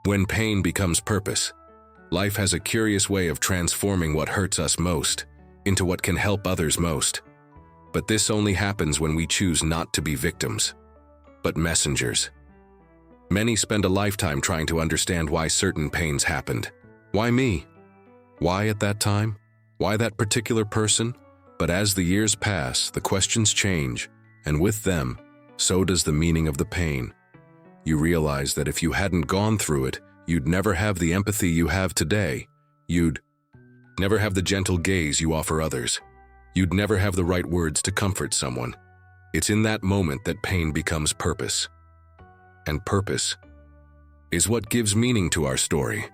When pain becomes purpose, life has a curious way of transforming what hurts us most into what can help others most. But this only happens when we choose not to be victims, but messengers. Many spend a lifetime trying to understand why certain pains happened. Why me? Why at that time? Why that particular person? But as the years pass, the questions change, and with them, so does the meaning of the pain. You realize that if you hadn't gone through it, you'd never have the empathy you have today. You'd never have the gentle gaze you offer others. You'd never have the right words to comfort someone. It's in that moment that pain becomes purpose. And purpose is what gives meaning to our story.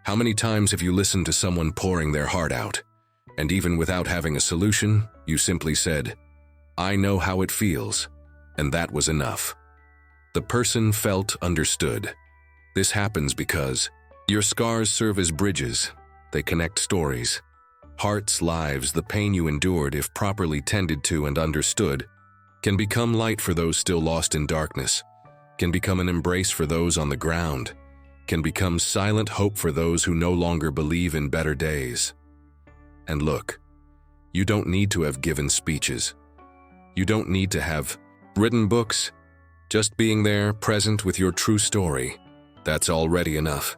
How many times have you listened to someone pouring their heart out, and even without having a solution, you simply said, "I know how it feels," and that was enough. The person felt understood. This happens because your scars serve as bridges. They connect stories, hearts, lives. The pain you endured, if properly tended to and understood, can become light for those still lost in darkness, can become an embrace for those on the ground, can become silent hope for those who no longer believe in better days. And look, you don't need to have given speeches. You don't need to have written books. Just being there, present with your true story, that's already enough.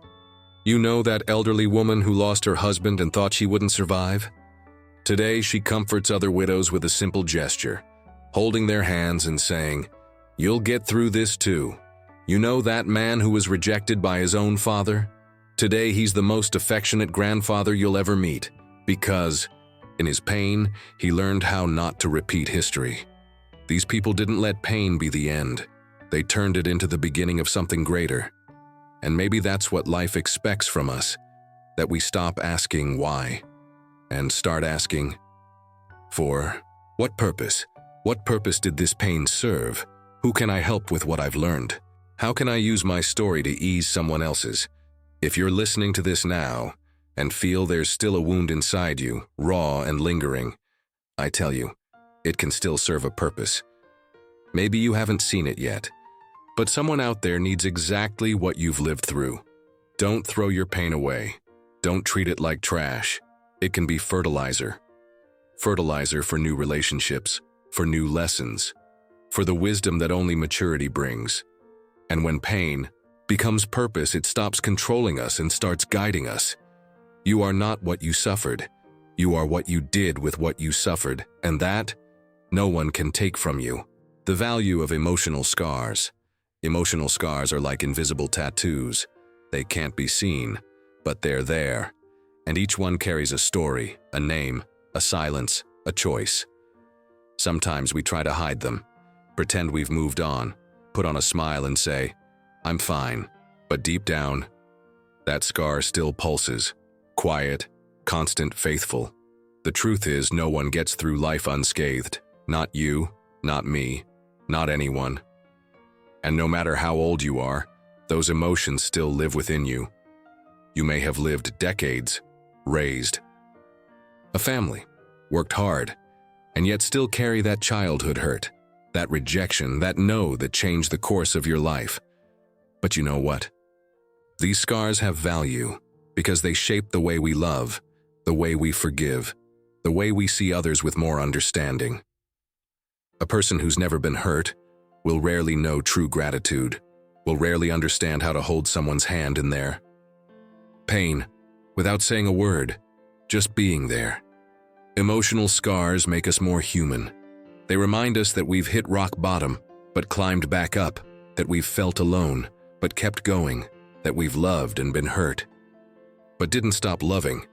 You know that elderly woman who lost her husband and thought she wouldn't survive? Today, she comforts other widows with a simple gesture, holding their hands and saying, "You'll get through this too." You know that man who was rejected by his own father? Today, he's the most affectionate grandfather you'll ever meet, because, in his pain, he learned how not to repeat history. These people didn't let pain be the end. They turned it into the beginning of something greater. And maybe that's what life expects from us, that we stop asking why and start asking, for what purpose? What purpose did this pain serve? Who can I help with what I've learned? How can I use my story to ease someone else's? If you're listening to this now and feel there's still a wound inside you, raw and lingering, I tell you, it can still serve a purpose. Maybe you haven't seen it yet, but someone out there needs exactly what you've lived through. Don't throw your pain away. Don't treat it like trash. It can be fertilizer. Fertilizer for new relationships, for new lessons, for the wisdom that only maturity brings. And when pain becomes purpose, it stops controlling us and starts guiding us. You are not what you suffered. You are what you did with what you suffered, and that no one can take from you. The value of emotional scars. Emotional scars are like invisible tattoos. They can't be seen, but they're there. And each one carries a story, a name, a silence, a choice. Sometimes we try to hide them, pretend we've moved on, put on a smile and say, "I'm fine." But deep down, that scar still pulses, quiet, constant, faithful. The truth is, no one gets through life unscathed. Not you, not me, not anyone. And no matter how old you are, those emotions still live within you. You may have lived decades, raised a family, worked hard, and yet still carry that childhood hurt, that rejection, that no that changed the course of your life. But you know what? These scars have value because they shape the way we love, the way we forgive, the way we see others with more understanding. A person who's never been hurt will rarely know true gratitude, will rarely understand how to hold someone's hand in their pain without saying a word, just being there. Emotional scars make us more human. They remind us that we've hit rock bottom, but climbed back up, that we've felt alone, but kept going, that we've loved and been hurt, but didn't stop loving.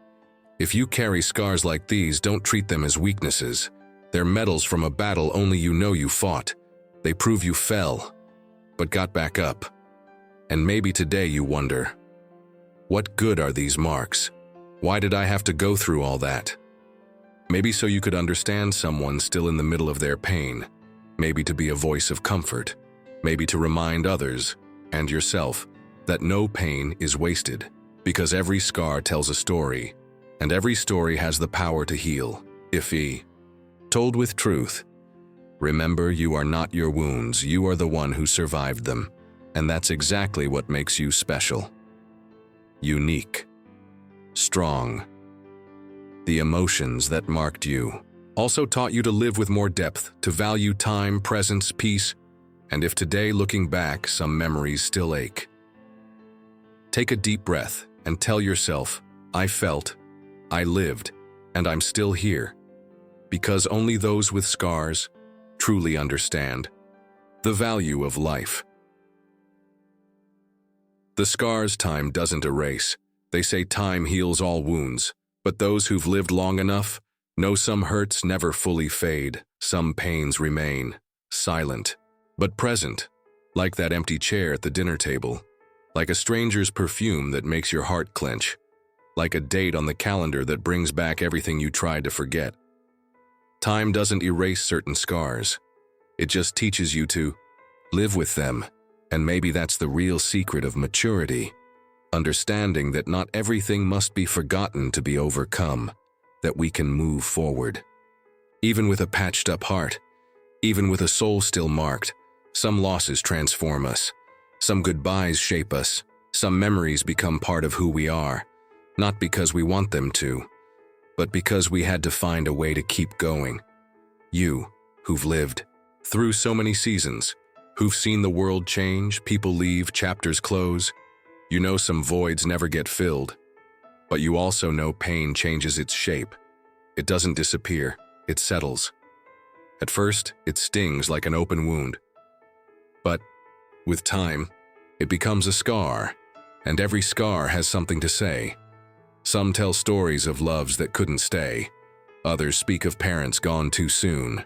If you carry scars like these, don't treat them as weaknesses. They're medals from a battle only you know you fought. They prove you fell, but got back up. And maybe today you wonder, what good are these marks? Why did I have to go through all that? Maybe so you could understand someone still in the middle of their pain. Maybe to be a voice of comfort. Maybe to remind others, and yourself, that no pain is wasted. Because every scar tells a story, and every story has the power to heal, if told with truth. Remember, you are not your wounds, you are the one who survived them, and that's exactly what makes you special. unique, strong. The emotions that marked you also taught you to live with more depth, to value time, presence, peace, and if today, looking back, some memories still ache. Take a deep breath and tell yourself, I felt, I lived, and I'm still here. Because only those with scars truly understand the value of life. The scars time doesn't erase. They say time heals all wounds, but those who've lived long enough know some hurts never fully fade, some pains remain, silent, but present, like that empty chair at the dinner table, like a stranger's perfume that makes your heart clench, like a date on the calendar that brings back everything you tried to forget. Time doesn't erase certain scars. It just teaches you to live with them, and maybe that's the real secret of maturity, understanding that not everything must be forgotten to be overcome, that we can move forward. Even with a patched-up heart, even with a soul still marked, some losses transform us, some goodbyes shape us, some memories become part of who we are, not because we want them to, but because we had to find a way to keep going. You, who've lived through so many seasons, who've seen the world change, people leave, chapters close, you know some voids never get filled, but you also know pain changes its shape. It doesn't disappear, it settles. At first, it stings like an open wound. But with time, it becomes a scar, and every scar has something to say. Some tell stories of loves that couldn't stay. Others speak of parents gone too soon,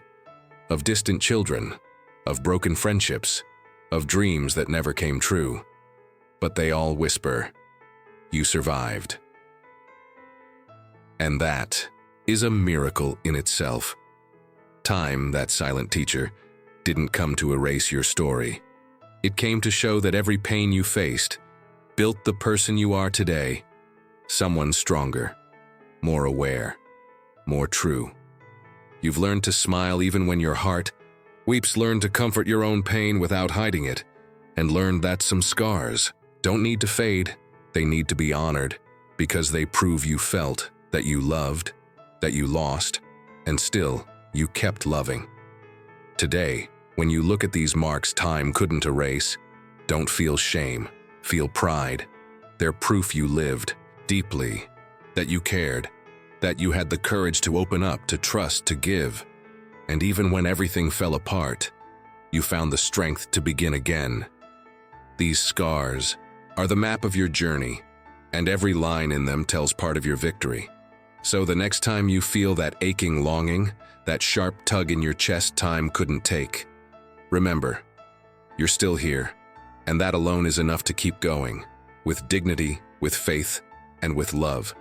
of distant children, of broken friendships, of dreams that never came true. But they all whisper, you survived. And that is a miracle in itself. Time, that silent teacher, didn't come to erase your story. It came to show that every pain you faced built the person you are today. Someone stronger, more aware, more true. You've learned to smile even when your heart weeps, learned to comfort your own pain without hiding it, and learned that some scars don't need to fade, they need to be honored, because they prove you felt, that you loved, that you lost, and still, you kept loving. Today, when you look at these marks time couldn't erase, don't feel shame, feel pride. They're proof you lived deeply, that you cared, that you had the courage to open up, to trust, to give. And even when everything fell apart, you found the strength to begin again. These scars are the map of your journey, and every line in them tells part of your victory. So the next time you feel that aching longing, that sharp tug in your chest time couldn't take, remember, you're still here, and that alone is enough to keep going, with dignity, with faith, and with love.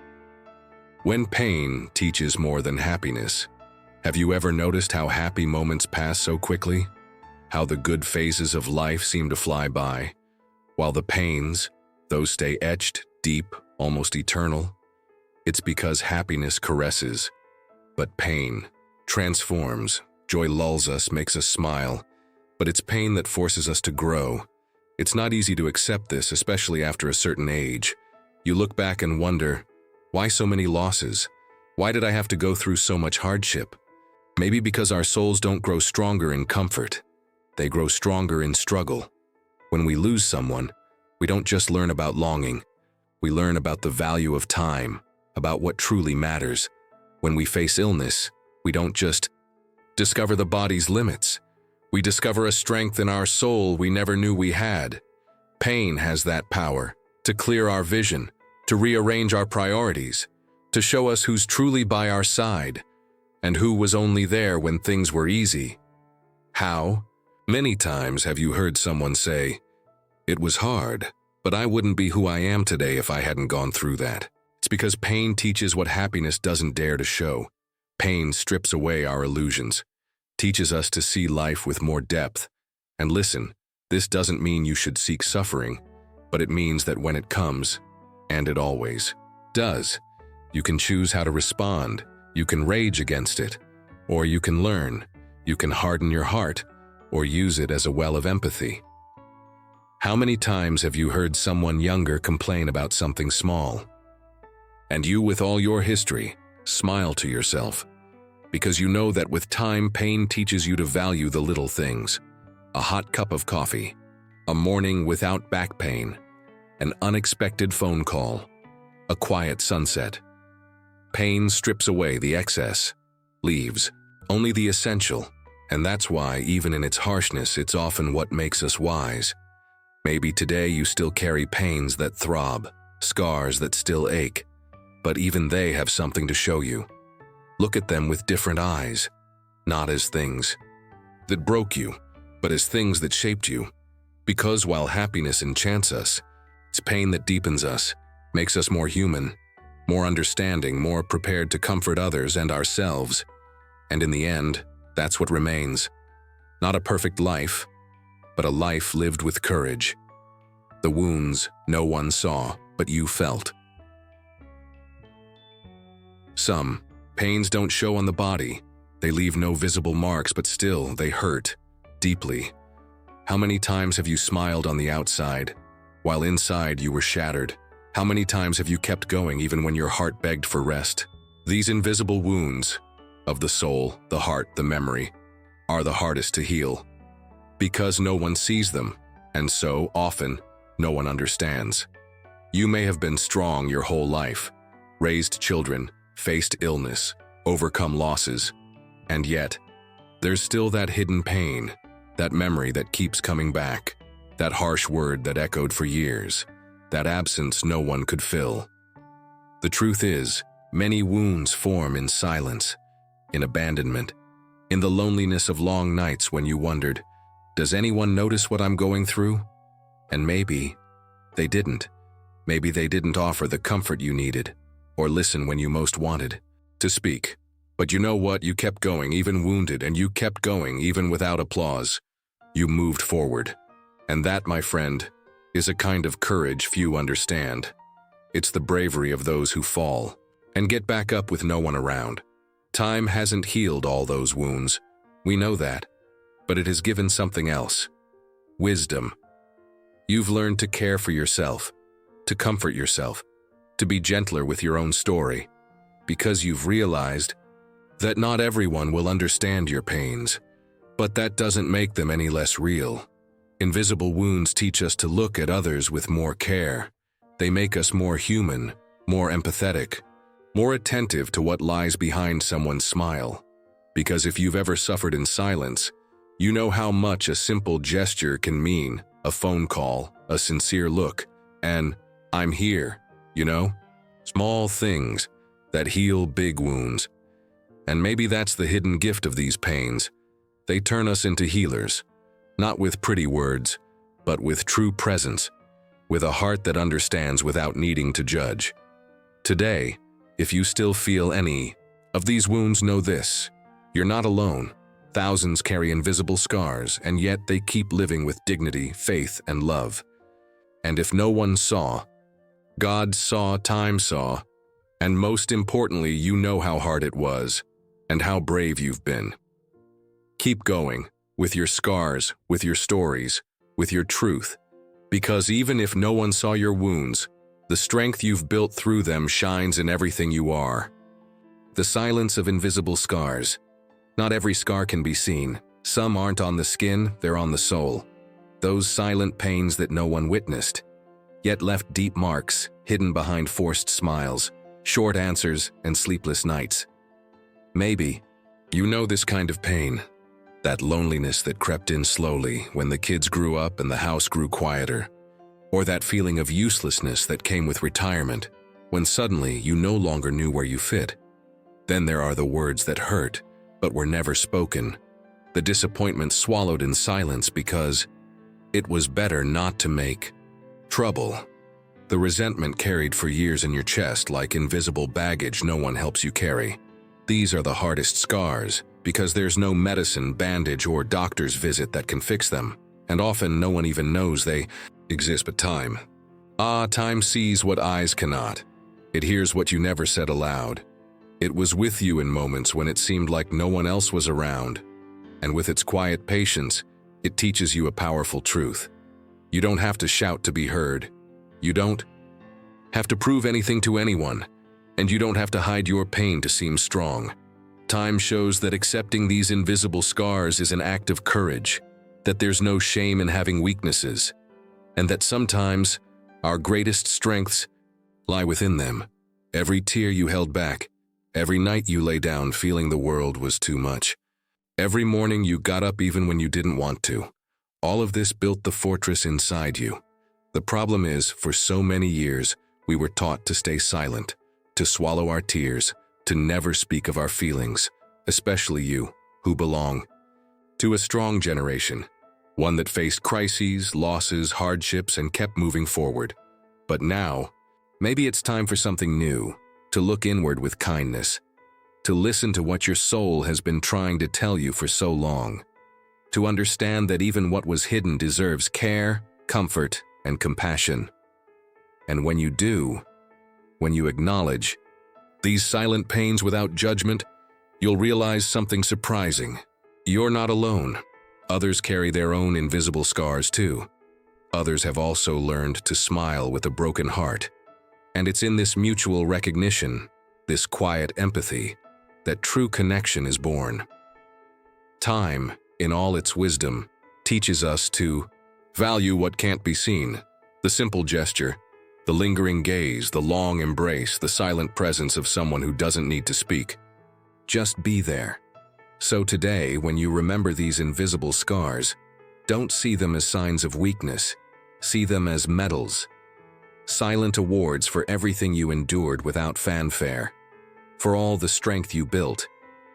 When pain teaches more than happiness, have you ever noticed how happy moments pass so quickly? How the good phases of life seem to fly by, while the pains, those stay etched, deep, almost eternal? It's because happiness caresses, but pain transforms. Joy lulls us, makes us smile, but it's pain that forces us to grow. It's not easy to accept this, especially after a certain age. You look back and wonder, why so many losses? Why did I have to go through so much hardship? Maybe because our souls don't grow stronger in comfort. They grow stronger in struggle. When we lose someone, we don't just learn about longing. We learn about the value of time, about what truly matters. When we face illness, we don't just discover the body's limits. We discover a strength in our soul we never knew we had. Pain has that power to clear our vision, to rearrange our priorities, to show us who's truly by our side, and who was only there when things were easy. How? Many times have you heard someone say, "It was hard, but I wouldn't be who I am today if I hadn't gone through that." It's because pain teaches what happiness doesn't dare to show. Pain strips away our illusions, teaches us to see life with more depth. And listen, this doesn't mean you should seek suffering, but it means that when it comes, and it always does, you can choose how to respond. You can rage against it, or you can learn. You can harden your heart, or use it as a well of empathy. How many times have you heard someone younger complain about something small? And you, with all your history, smile to yourself, because you know that with time, pain teaches you to value the little things. A hot cup of coffee, a morning without back pain, an unexpected phone call, a quiet sunset. Pain strips away the excess, leaves only the essential, and that's why, even in its harshness, it's often what makes us wise. Maybe today you still carry pains that throb, scars that still ache, but even they have something to show you. Look at them with different eyes, not as things that broke you, but as things that shaped you. Because while happiness enchants us, it's pain that deepens us, makes us more human, more understanding, more prepared to comfort others and ourselves. And in the end, that's what remains. Not a perfect life, but a life lived with courage. The wounds no one saw, but you felt. Some pains don't show on the body. They leave no visible marks, but still they hurt deeply. How many times have you smiled on the outside, while inside you were shattered? How many times have you kept going even when your heart begged for rest? These invisible wounds of the soul, the heart, the memory, are the hardest to heal, because no one sees them, and so often no one understands. You may have been strong your whole life, raised children, faced illness, overcome losses, and yet there's still that hidden pain, that memory that keeps coming back, that harsh word that echoed for years, that absence no one could fill. The truth is, many wounds form in silence, in abandonment, in the loneliness of long nights when you wondered, does anyone notice what I'm going through? And maybe they didn't. Maybe they didn't offer the comfort you needed, or listen when you most wanted to speak. But you know what? You kept going, even wounded, and you kept going, even without applause. You moved forward. And that, my friend, is a kind of courage few understand. It's the bravery of those who fall and get back up with no one around. Time hasn't healed all those wounds. We know that. But it has given something else. Wisdom. You've learned to care for yourself, to comfort yourself, to be gentler with your own story, because you've realized that not everyone will understand your pains, but that doesn't make them any less real. Invisible wounds teach us to look at others with more care. They make us more human, more empathetic, more attentive to what lies behind someone's smile. Because if you've ever suffered in silence, you know how much a simple gesture can mean, a phone call, a sincere look, and I'm here, you know? Small things that heal big wounds. And maybe that's the hidden gift of these pains. They turn us into healers, not with pretty words, but with true presence, with a heart that understands without needing to judge. Today, if you still feel any of these wounds, know this: you're not alone. Thousands carry invisible scars, and yet they keep living with dignity, faith, and love. And if no one saw, God saw, time saw, and most importantly, you know how hard it was, and how brave you've been. Keep going, with your scars, with your stories, with your truth, because even if no one saw your wounds, the strength you've built through them shines in everything you are. The silence of invisible scars. Not every scar can be seen. Some aren't on the skin, they're on the soul. Those silent pains that no one witnessed, yet left deep marks, hidden behind forced smiles, short answers, and sleepless nights. Maybe you know this kind of pain, that loneliness that crept in slowly when the kids grew up and the house grew quieter, or that feeling of uselessness that came with retirement, when suddenly you no longer knew where you fit. Then there are the words that hurt, but were never spoken, the disappointment swallowed in silence because it was better not to make trouble. The resentment carried for years in your chest like invisible baggage no one helps you carry. These are the hardest scars because there's no medicine, bandage, or doctor's visit that can fix them, and often no one even knows they exist. But time. Time sees what eyes cannot. It hears what you never said aloud. It was with you in moments when it seemed like no one else was around, and with its quiet patience, it teaches you a powerful truth. You don't have to shout to be heard. You don't have to prove anything to anyone, and you don't have to hide your pain to seem strong. Time shows that accepting these invisible scars is an act of courage, that there's no shame in having weaknesses, and that sometimes our greatest strengths lie within them. Every tear you held back, every night you lay down feeling the world was too much, every morning you got up even when you didn't want to. All of this built the fortress inside you. The problem is, for so many years, we were taught to stay silent, to swallow our tears, to never speak of our feelings, especially you, who belong to a strong generation, one that faced crises, losses, hardships, and kept moving forward. But now, maybe it's time for something new, to look inward with kindness, to listen to what your soul has been trying to tell you for so long, to understand that even what was hidden deserves care, comfort, and compassion. And when you do, when you acknowledge these silent pains without judgment, you'll realize something surprising. You're not alone. Others carry their own invisible scars too. Others have also learned to smile with a broken heart. And it's in this mutual recognition, this quiet empathy, that true connection is born. Time, in all its wisdom, teaches us to value what can't be seen, the simple gesture, the lingering gaze, the long embrace, the silent presence of someone who doesn't need to speak. Just be there. So today, when you remember these invisible scars, don't see them as signs of weakness. See them as medals, silent awards for everything you endured without fanfare, for all the strength you built,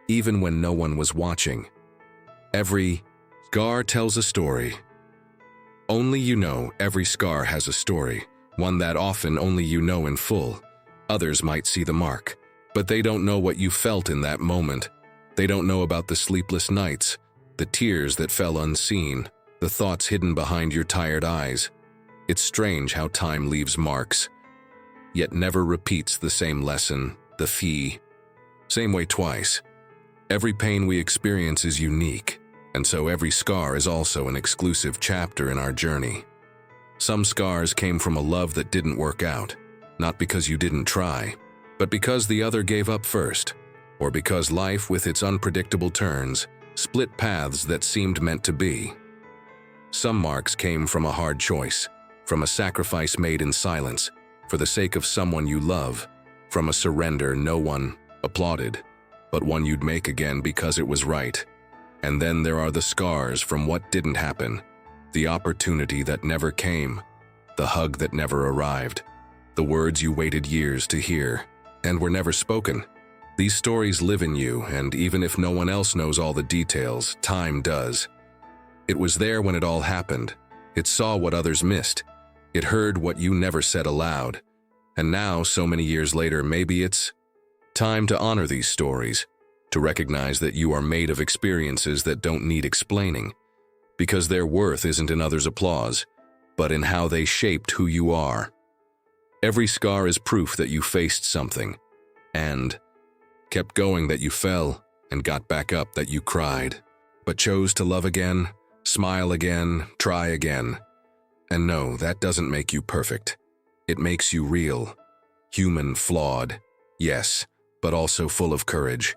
even when no one was watching. Every scar tells a story. Only you know every scar has a story, one that often only you know in full. Others might see the mark, but they don't know what you felt in that moment. They don't know about the sleepless nights, the tears that fell unseen, the thoughts hidden behind your tired eyes. It's strange how time leaves marks, yet never repeats the same lesson, the fee. Same way twice. Every pain we experience is unique, and so every scar is also an exclusive chapter in our journey. Some scars came from a love that didn't work out, not because you didn't try, but because the other gave up first, or because life, with its unpredictable turns, split paths that seemed meant to be. Some marks came from a hard choice, from a sacrifice made in silence, for the sake of someone you love, from a surrender no one applauded, but one you'd make again because it was right. And then there are the scars from what didn't happen, the opportunity that never came, the hug that never arrived, the words you waited years to hear and were never spoken. These stories live in you, and even if no one else knows all the details, time does. It was there when it all happened. It saw what others missed. It heard what you never said aloud. And now, so many years later, maybe it's time to honor these stories, to recognize that you are made of experiences that don't need explaining, because their worth isn't in others' applause, but in how they shaped who you are. Every scar is proof that you faced something, and kept going, that you fell, and got back up, that you cried, but chose to love again, smile again, try again. And no, that doesn't make you perfect. It makes you real, human, flawed, yes, but also full of courage.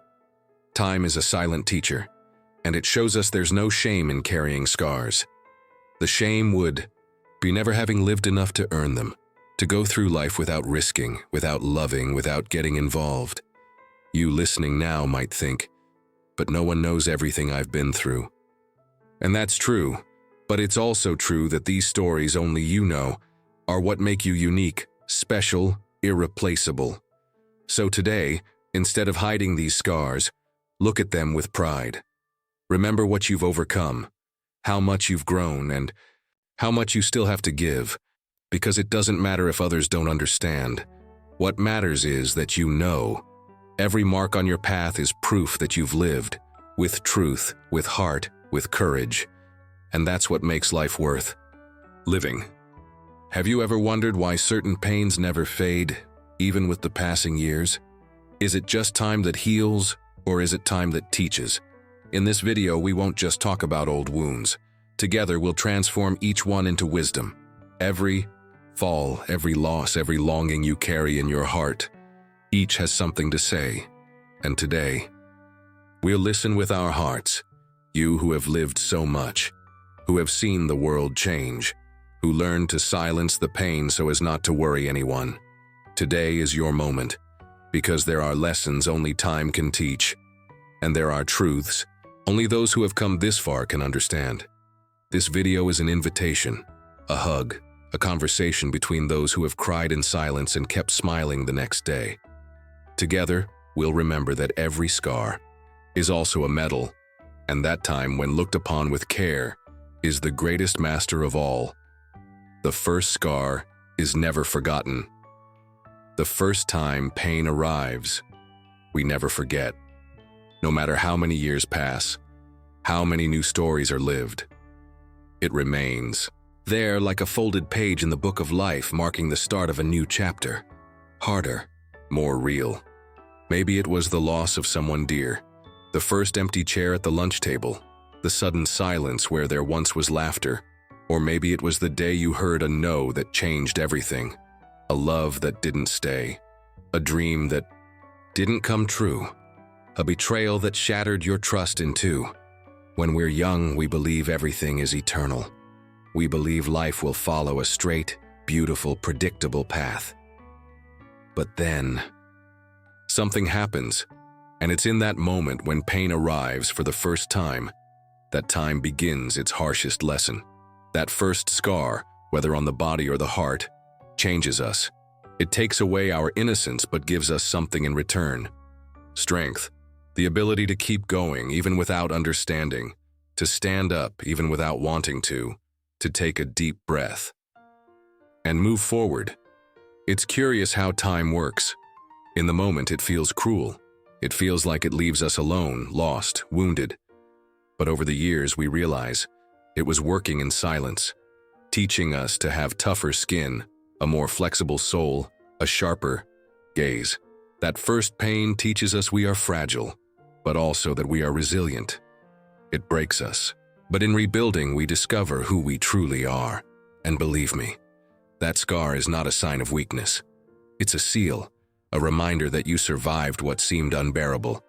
Time is a silent teacher, and it shows us there's no shame in carrying scars. The shame would be never having lived enough to earn them, to go through life without risking, without loving, without getting involved. You listening now might think, but no one knows everything I've been through. And that's true, but it's also true that these stories only you know are what make you unique, special, irreplaceable. So today, instead of hiding these scars, look at them with pride. Remember what you've overcome, how much you've grown, and how much you still have to give, because it doesn't matter if others don't understand. What matters is that you know. Every mark on your path is proof that you've lived, with truth, with heart, with courage. And that's what makes life worth living. Have you ever wondered why certain pains never fade, even with the passing years? Is it just time that heals, or is it time that teaches? In this video, we won't just talk about old wounds. Together, we'll transform each one into wisdom. Every fall, every loss, every longing you carry in your heart, each has something to say. And today, we'll listen with our hearts. You who have lived so much, who have seen the world change, who learned to silence the pain so as not to worry anyone. Today is your moment, because there are lessons only time can teach, and there are truths only those who have come this far can understand. This video is an invitation, a hug, a conversation between those who have cried in silence and kept smiling the next day. Together, we'll remember that every scar is also a medal, and that time, when looked upon with care, is the greatest master of all. The first scar is never forgotten. The first time pain arrives, we never forget. No matter how many years pass, how many new stories are lived, it remains there like a folded page in the book of life, marking the start of a new chapter. Harder, more real. Maybe it was the loss of someone dear, the first empty chair at the lunch table, the sudden silence where there once was laughter, or maybe it was the day you heard a no that changed everything, a love that didn't stay, a dream that didn't come true, a betrayal that shattered your trust in two. When we're young, we believe everything is eternal. We believe life will follow a straight, beautiful, predictable path. But then, something happens, and it's in that moment when pain arrives for the first time that time begins its harshest lesson. That first scar, whether on the body or the heart, changes us. It takes away our innocence but gives us something in return. Strength, the ability to keep going even without understanding, to stand up even without wanting to take a deep breath, and move forward. It's curious how time works. In the moment, it feels cruel. It feels like it leaves us alone, lost, wounded. But over the years, we realize it was working in silence, teaching us to have tougher skin, a more flexible soul, a sharper gaze. That first pain teaches us we are fragile, but also that we are resilient. It breaks us, but in rebuilding, we discover who we truly are. And believe me, that scar is not a sign of weakness. It's a seal, a reminder that you survived what seemed unbearable,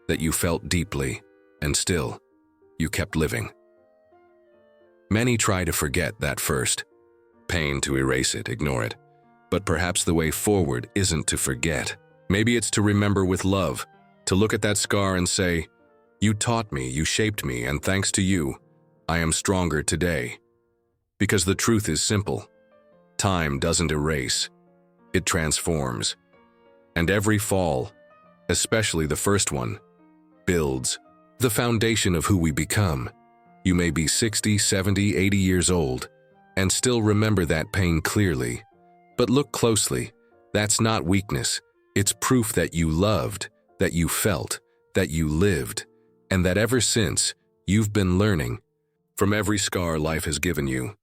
that you felt deeply, and still, you kept living. Many try to forget that first pain, to erase it, ignore it. But perhaps the way forward isn't to forget. Maybe it's to remember with love, to look at that scar and say, "You taught me, you shaped me, and thanks to you, I am stronger today." Because the truth is simple. Time doesn't erase, it transforms. And every fall, especially the first one, builds the foundation of who we become. You may be 60, 70, 80 years old and still remember that pain clearly. But look closely. That's not weakness. It's proof that you loved, that you felt, that you lived, and that ever since, you've been learning. From every scar life has given you,